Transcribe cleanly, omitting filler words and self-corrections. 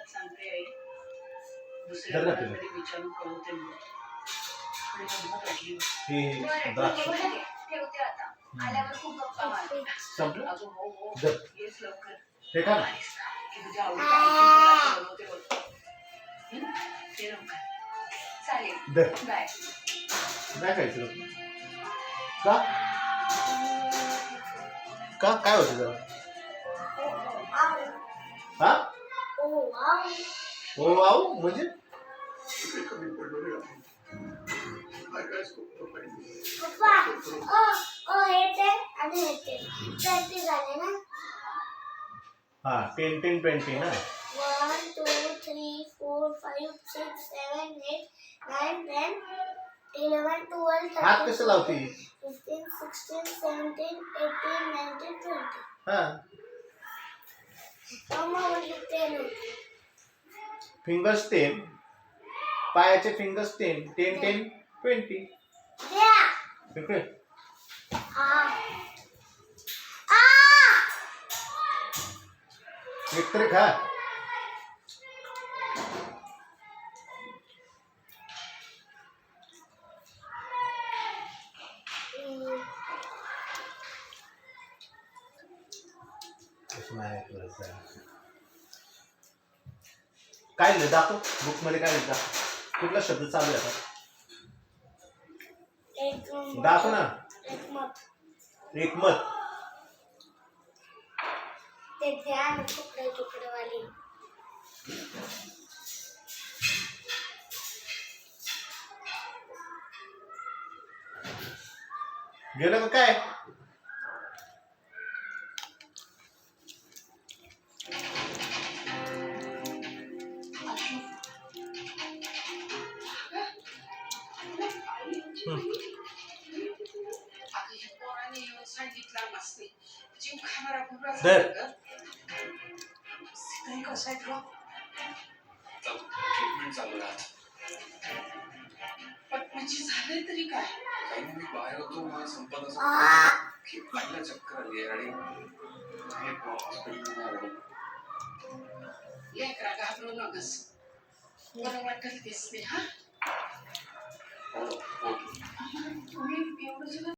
सांगते आई दुसऱ्या कोणाकडे विचारून कळवते मग आणि गंमत वाटली हे द्राक्ष ठेवते आता आल्यावर खूप गप्पा मारते संपलं अगं हो हो येस लवकर हे का की तुझ्या आवडीचं बनवते बोलतो ते लवकर चालेल बाय नाही खायचं का का काय होतं जरा हा ओ वाव म्हणजे हा 10 10 20 ना 1 2 3 4 5 6 7 8 9 10 11 12 हात कसं लावते 15 16 17 18 19 20 हा मम्मा बोलली 10 फिंगर्स 10 पायाचे फिंगर्स 10 10 10 20 द्या ओके एक तरी खा काय लिहिलं दाखव बुक मध्ये काय लिहिलं कुठला शब्द चालू आहे आता दाखव ना एकमत ते ध्यान तुकडे तुकडे वाली गेलं का काय सांगितलं नसते जीव खाणारा बुरा कसं आहे ट्रीटमेंट चालू आहे पण म्हणजे झालंय तरी काय काही मी बाहेर होतो मला संपादन पहिला चक्कर आली आणि हॉस्पिटल लेकरा घाबरू नकस बरं वाटत दिसते हा तुम्ही एवढं सगळं